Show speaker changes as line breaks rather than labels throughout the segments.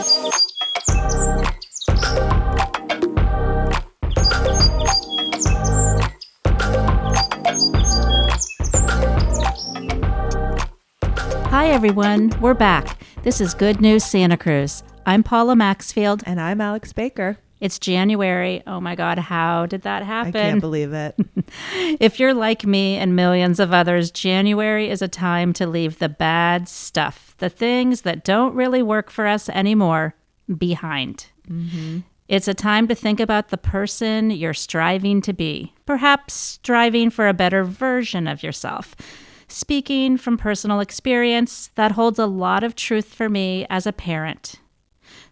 Hi, everyone. We're back. This is Good News Santa Cruz. I'm Paula Maxfield.
And I'm Alex Baker.
It's January. Oh my God, how did that happen?
I can't believe it.
If you're like me and millions of others, January is a time to leave the bad stuff, the things that don't really work for us anymore, behind. Mm-hmm. It's a time to think about the person you're striving to be, perhaps striving for a better version of yourself. Speaking from personal experience, that holds a lot of truth for me as a parent.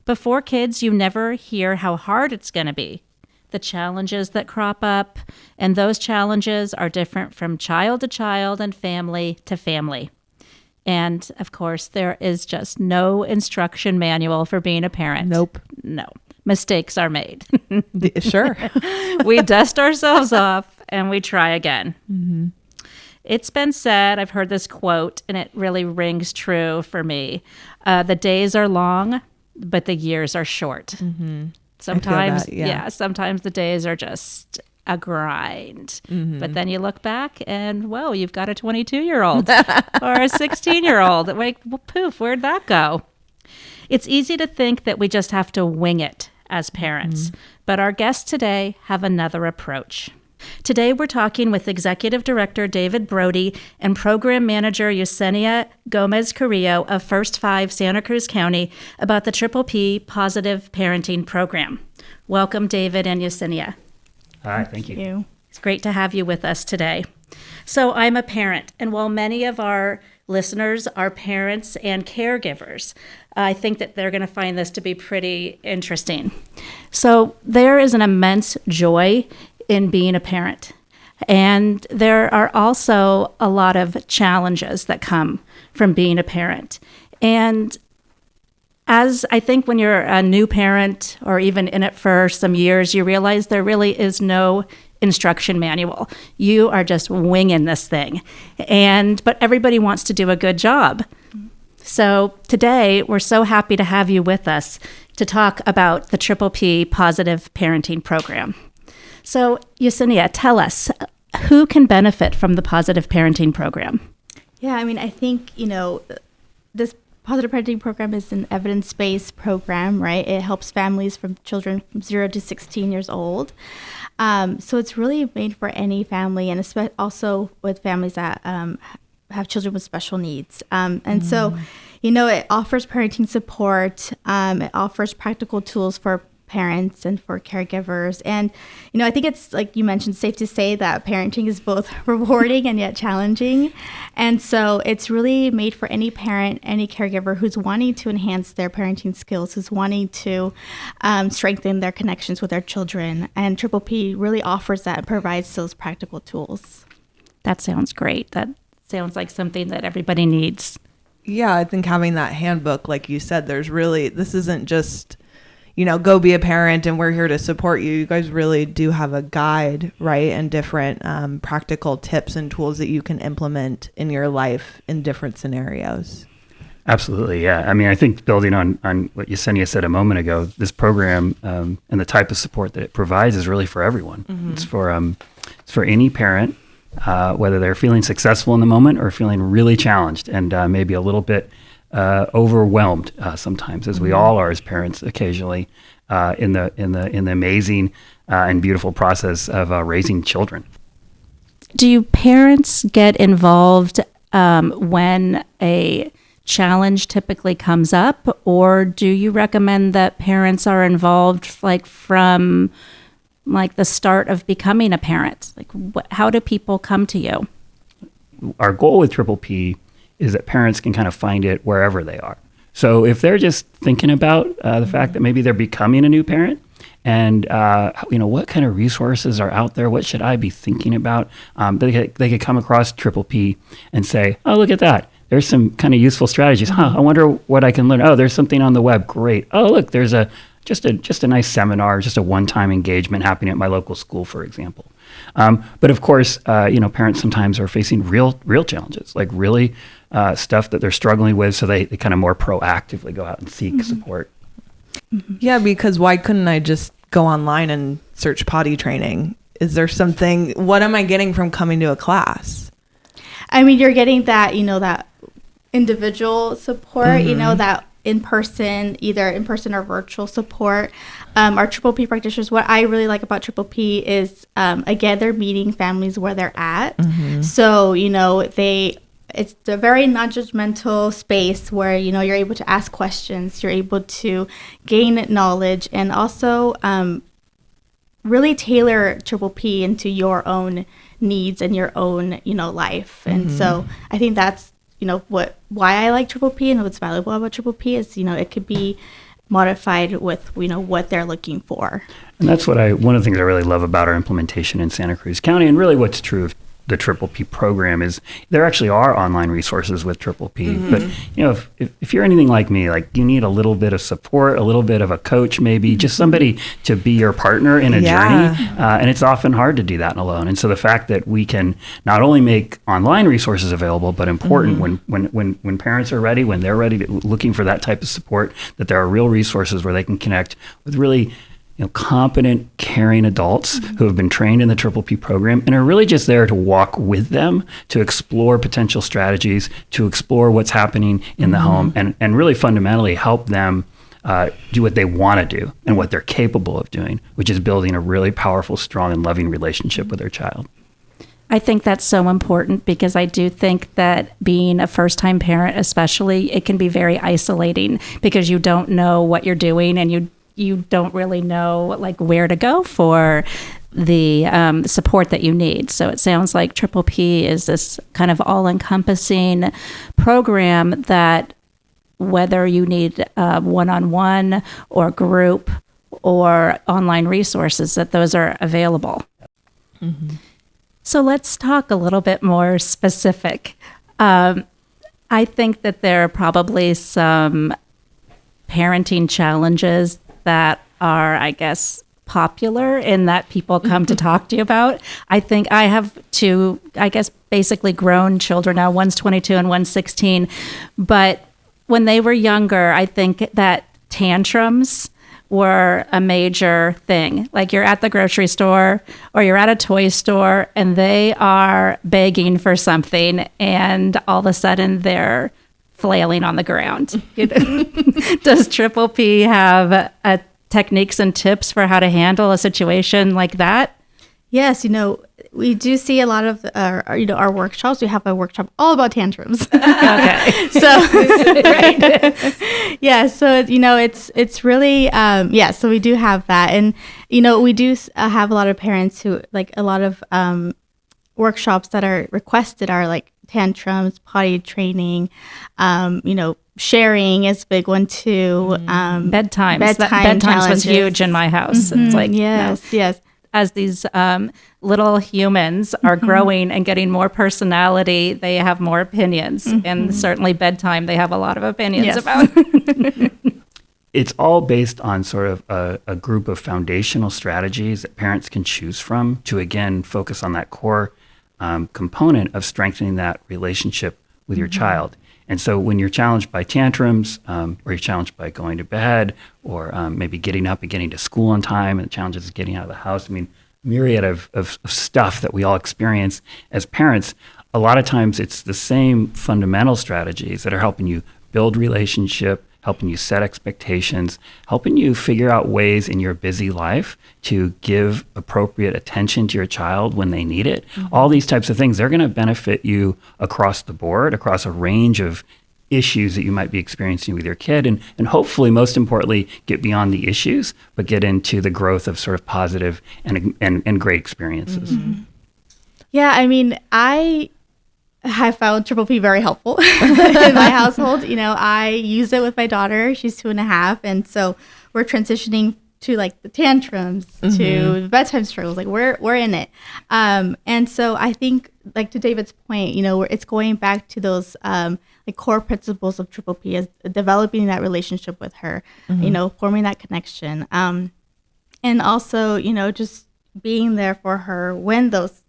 Before kids, you never hear how hard it's going to be, the challenges that crop up, and those challenges are different from child to child and family to family. And, of course, there is just no instruction manual for being a parent.
Nope.
No. Mistakes are made.
Sure.
We dust ourselves off and we try again.
Mm-hmm.
It's been said, I've heard this quote, and it really rings true for me. The days are long, but the years are short.
Mm-hmm.
Sometimes,
that,
sometimes the days are just a grind. Mm-hmm. But then you look back and, whoa, you've got a 22-year-old or a 16-year-old. Like, well, poof, where'd that go? It's easy to think that we just have to wing it as parents, but our guests today have another approach. Today, we're talking with Executive Director David Brody and Program Manager Yesenia Carrillo of First 5 Santa Cruz County about the Triple P Positive Parenting Program. Welcome, David and Yesenia.
Hi, thank you.
It's great to have you with us today. So I'm a parent, and while many of our listeners are parents and caregivers, I think that they're going to find this to be pretty interesting. So there is an immense joy in being a parent. And there are also a lot of challenges that come from being a parent. And as I think when you're a new parent or even in it for some years, you realize there really is no instruction manual. You are just winging this thing. But everybody wants to do a good job. So today, we're so happy to have you with us to talk about the Triple P Positive Parenting Program. So, Yesenia, tell us, who can benefit from the Positive Parenting Program?
Yeah, I mean, I think, this Positive Parenting Program is an evidence-based program, right? It helps families from children from 0 to 16 years old. So it's really made for any family, and also with families that have children with special needs. So, it offers parenting support. It offers practical tools for parents and for caregivers. And, I think it's, like you mentioned, safe to say that parenting is both rewarding and yet challenging. And so it's really made for any parent, any caregiver who's wanting to enhance their parenting skills, who's wanting to strengthen their connections with their children. And Triple P really offers that and provides those practical tools.
That sounds great. That sounds like something that everybody needs.
Yeah, I think having that handbook, like you said, this isn't just, go be a parent and we're here to support you. You guys really do have a guide, right? And different practical tips and tools that you can implement in your life in different scenarios.
Absolutely, yeah. I mean, I think building on what Yesenia said a moment ago, this program and the type of support that it provides is really for everyone. Mm-hmm. It's for any parent, whether they're feeling successful in the moment or feeling really challenged and maybe a little bit overwhelmed sometimes, as we all are as parents occasionally in the amazing and beautiful process of raising children.
Do parents get involved when a challenge typically comes up, or do you recommend that parents are involved from the start of becoming a parent? How do people come to you?
Our goal with Triple P is that parents can kind of find it wherever they are. So if they're just thinking about the fact that maybe they're becoming a new parent and, what kind of resources are out there? What should I be thinking about? They could come across Triple P and say, oh, look at that. There's some kind of useful strategies. I wonder what I can learn. Oh, there's something on the web. Great. Oh, look, there's just a nice seminar, just a one-time engagement happening at my local school, for example. But of course, parents sometimes are facing real challenges, like really stuff that they're struggling with. So they kind of more proactively go out and seek support.
Yeah, because why couldn't I just go online and search potty training? Is there something, what am I getting from coming to a class?
I mean, you're getting that, that individual support, that either in person or virtual support. Our Triple P practitioners, what I really like about Triple P is, again, they're meeting families where they're at. So, it's a very non-judgmental space where, you're able to ask questions, you're able to gain knowledge, and also really tailor Triple P into your own needs and your own, life. And so I think that's, why I like Triple P and what's valuable about Triple P is, it could be modified with, what they're looking for.
And that's one of the things I really love about our implementation in Santa Cruz County, and really what's true of the Triple P program is there actually are online resources with Triple P. But, if you're anything like me, like you need a little bit of support, a little bit of a coach, maybe just somebody to be your partner in a journey. And it's often hard to do that alone. And so the fact that we can not only make online resources available, but important when parents are ready, when they're ready looking for that type of support, that there are real resources where they can connect with really competent, caring adults who have been trained in the Triple P program and are really just there to walk with them, to explore potential strategies, to explore what's happening in the home, and really fundamentally help them do what they want to do and what they're capable of doing, which is building a really powerful, strong, and loving relationship with their child.
I think that's so important because I do think that being a first-time parent, especially, it can be very isolating because you don't know what you're doing and you don't really know like where to go for the support that you need. So it sounds like Triple P is this kind of all-encompassing program that whether you need one-on-one or group or online resources, that those are available. So let's talk a little bit more specific. I think that there are probably some parenting challenges that are, I guess, popular in that people come to talk to you about. I think I have two, I guess, basically grown children now. One's 22 and one's 16. But when they were younger, I think that tantrums were a major thing. Like you're at the grocery store or you're at a toy store and they are begging for something and all of a sudden they're flailing on the ground. Does Triple P have techniques and tips for how to handle a situation like that?
Yes, we do see a lot of our workshops. We have a workshop all about tantrums.
Okay.
So yeah, so it's really so we do have that, and we do have a lot of parents who like a lot of workshops that are requested are like tantrums, potty training, sharing is a big one too.
Bedtimes was huge in my house. It's like,
yes.
As these little humans are growing and getting more personality, they have more opinions. And certainly bedtime, they have a lot of opinions about.
It's all based on sort of a group of foundational strategies that parents can choose from to, again, focus on that core component of strengthening that relationship with your child. And so when you're challenged by tantrums, or you're challenged by going to bed, or maybe getting up and getting to school on time, and the challenges of getting out of the house, I mean, myriad of stuff that we all experience as parents, a lot of times it's the same fundamental strategies that are helping you build relationship, helping you set expectations, helping you figure out ways in your busy life to give appropriate attention to your child when they need it. All these types of things, they're going to benefit you across the board, across a range of issues that you might be experiencing with your kid, and hopefully, most importantly, get beyond the issues, but get into the growth of sort of positive and great experiences.
Yeah, I mean, I have found Triple P very helpful in my household. I use it with my daughter. She's 2.5. And so we're transitioning to like the tantrums, to the bedtime struggles. Like we're in it. And so I think like to David's point, it's going back to those like core principles of Triple P is developing that relationship with her, forming that connection. And also, just being there for her when those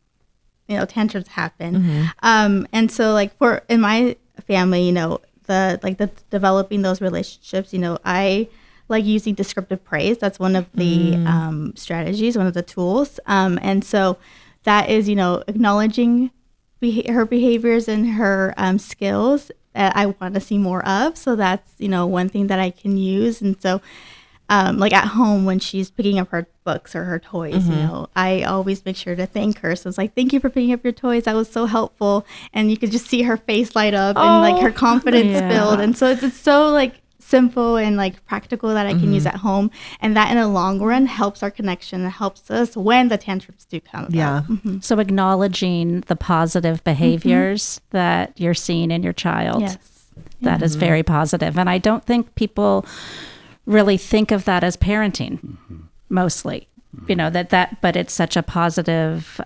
tantrums happen. And so like in my family, the developing those relationships, I like using descriptive praise. That's one of the strategies, one of the tools. And so that is, acknowledging her behaviors and her skills that I want to see more of. So that's, one thing that I can use. And so like at home when she's picking up her books or her toys, I always make sure to thank her. So it's like, thank you for picking up your toys. That was so helpful. And you could just see her face light up and like her confidence build. And so it's so like simple and like practical that I can use at home. And that in the long run helps our connection and helps us when the tantrums do come about.
Yeah.
So acknowledging the positive behaviors that you're seeing in your child.
Yes.
That is very positive. And I don't think people really think of that as parenting mostly, but it's such a positive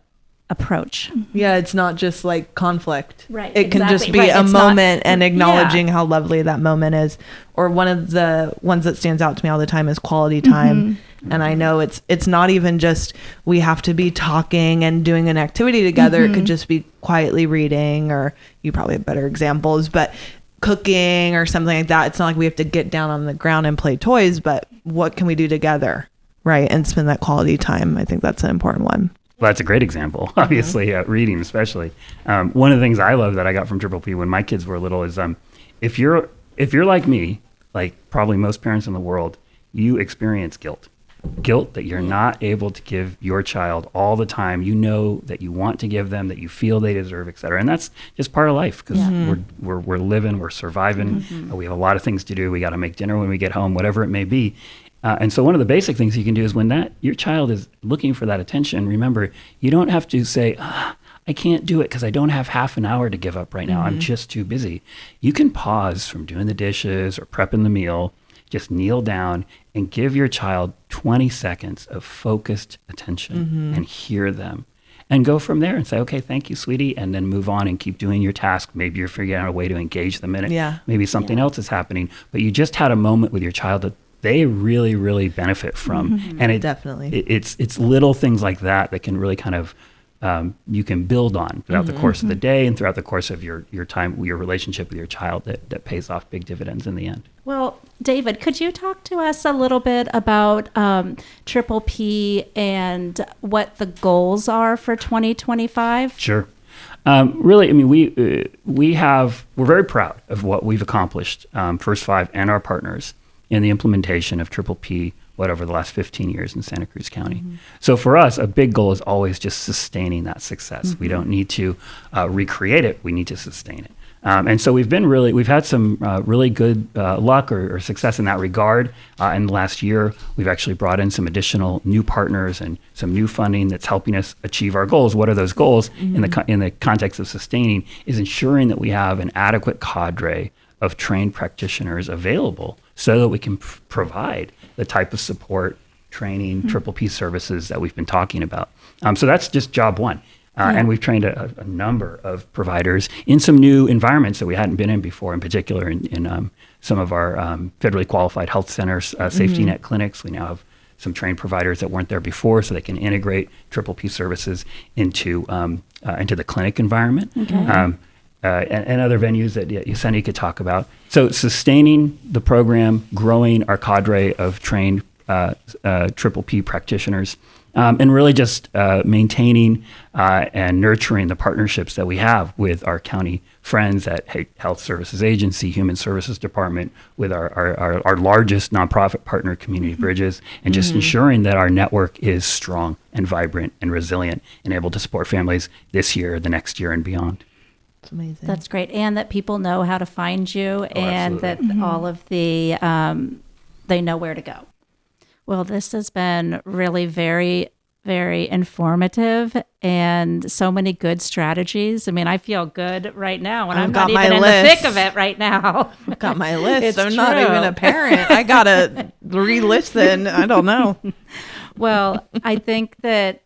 approach.
Yeah, it's not just like conflict.
Right,
It can just be
exactly. Right,
a
it's not-
moment and acknowledging how lovely that moment is. Or one of the ones that stands out to me all the time is quality time. And I know it's not even just we have to be talking and doing an activity together. It could just be quietly reading, or you probably have better examples, but cooking or something like that. It's not like we have to get down on the ground and play toys, but what can we do together, right? And spend that quality time. I think that's an important one.
Well, that's a great example, obviously, reading especially. One of the things I love that I got from Triple P when my kids were little is if you're like me, like probably most parents in the world, you experience guilt. Guilt that you're not able to give your child all the time you know that you want to give them, that you feel they deserve, et cetera. And that's just part of life because we're living, we're surviving. We have a lot of things to do. We got to make dinner when we get home, whatever it may be. And so one of the basic things you can do is when your child is looking for that attention, remember, you don't have to say, I can't do it because I don't have half an hour to give up right now. I'm just too busy. You can pause from doing the dishes or prepping the meal, just kneel down and give your child 20 seconds of focused attention and hear them. And go from there and say, okay, thank you, sweetie, and then move on and keep doing your task. Maybe you're figuring out a way to engage them in it.
Yeah.
Maybe something else is happening. But you just had a moment with your child that they really, really benefit from. And
Definitely.
It's little things like that can really kind of you can build on throughout the course of the day and throughout the course of your time, your relationship with your child that pays off big dividends in the end.
Well, David, could you talk to us a little bit about Triple P and what the goals are for 2025?
Sure. Really, I mean, we're very proud of what we've accomplished, First Five and our partners, in the implementation of Triple P, over the last 15 years in Santa Cruz County. So for us, a big goal is always just sustaining that success. We don't need to recreate it. We need to sustain it. And so we've had some really good luck or success in that regard. In the last year, we've actually brought in some additional new partners and some new funding that's helping us achieve our goals. What are those goals in the context of sustaining is ensuring that we have an adequate cadre of trained practitioners available so that we can provide the type of support, training, Triple P services that we've been talking about. So that's just job one. And we've trained a number of providers in some new environments that we hadn't been in before, in particular in some of our federally qualified health centers, safety net clinics. We now have some trained providers that weren't there before, so they can integrate Triple P services into the clinic environment. And other venues that Yesenia could talk about. So sustaining the program, growing our cadre of trained Triple P practitioners, and really just maintaining and nurturing the partnerships that we have with our county friends at Health Services Agency, Human Services Department, with our largest nonprofit partner, Community Bridges, and just ensuring that our network is strong and vibrant and resilient and able to support families this year, the next year, and beyond.
It's amazing.
That's great. And that people know how to find you and that all of the, they know where to go. Well, this has been really very, very informative and so many good strategies. I mean, I feel good right now when I'm not even in the thick of it right now.
I've got my list.
It's
I'm not
true.
even a parent. I got to re-listen. I don't know.
Well, I think that,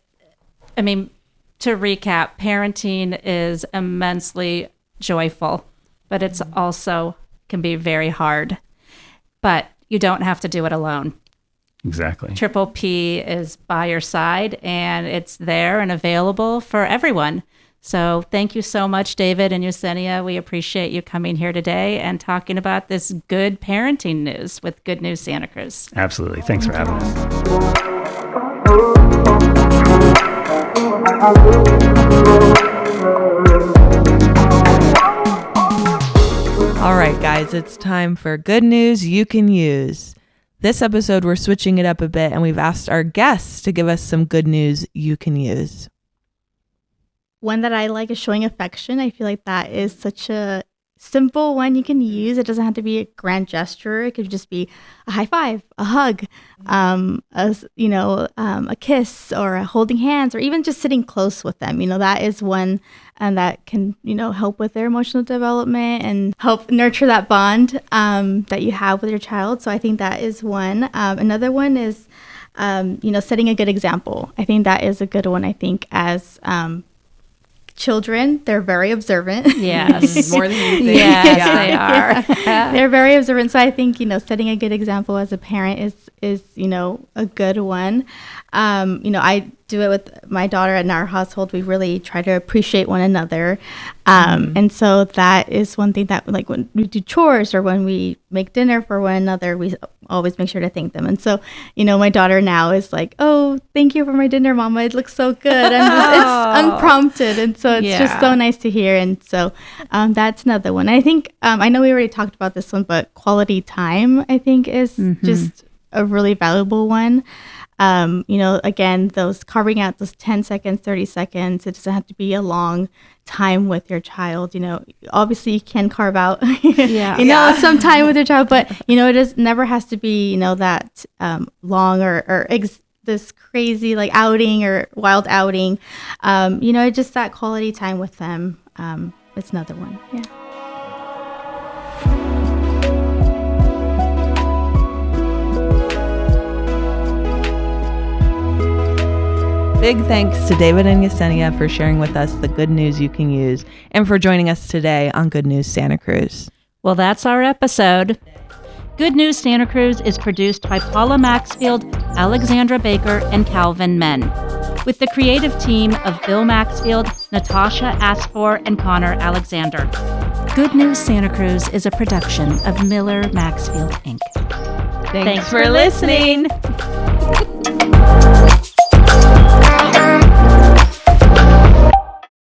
to recap, parenting is immensely joyful, but it's also can be very hard. But you don't have to do it alone.
Exactly.
Triple P is by your side and it's there and available for everyone. So thank you so much, David and Yesenia. We appreciate you coming here today and talking about this good parenting news with Good News Santa Cruz.
Absolutely. Thanks for having us.
All right, guys, it's time for good news you can use. This episode, we're switching it up a bit, and we've asked our guests to give us some good news you can use.
One that I like is showing affection. I feel like that is such a simple one you can use. It doesn't have to be a grand gesture. It could just be a high five, a hug, a kiss, or a holding hands, or even just sitting close with them. That is one that can, help with their emotional development and help nurture that bond that you have with your child. So I think that is one. Another one is, setting a good example. I think that is a good one. I think as children, they're very observant.
Yes.
More than you think.
Yes, they are.
They're very observant. So I think, setting a good example as a parent is a good one. I do it with my daughter in our household. We really try to appreciate one another. And so that is one thing that, like, when we do chores or when we make dinner for one another, we always make sure to thank them. And so, my daughter now is like, oh, thank you for my dinner, Mama. It looks so good. And it's unprompted. And so it's just so nice to hear. And so that's another one. I think, I know we already talked about this one, but quality time, I think, is just a really valuable one. Again, those carving out those 10 seconds, 30 seconds, it doesn't have to be a long time with your child. Obviously you can carve out, some time with your child, but, it never has to be, that long or this crazy like outing or wild outing. Just that quality time with them. It's another one. Yeah.
Big thanks to David and Yesenia for sharing with us the good news you can use and for joining us today on Good News Santa Cruz.
Well, that's our episode. Good News Santa Cruz is produced by Paula Maxfield, Alexandra Baker, and Calvin Menn, with the creative team of Bill Maxfield, Natasha Asfor, and Connor Alexander. Good News Santa Cruz is a production of Miller Maxfield, Inc.
Thanks for listening.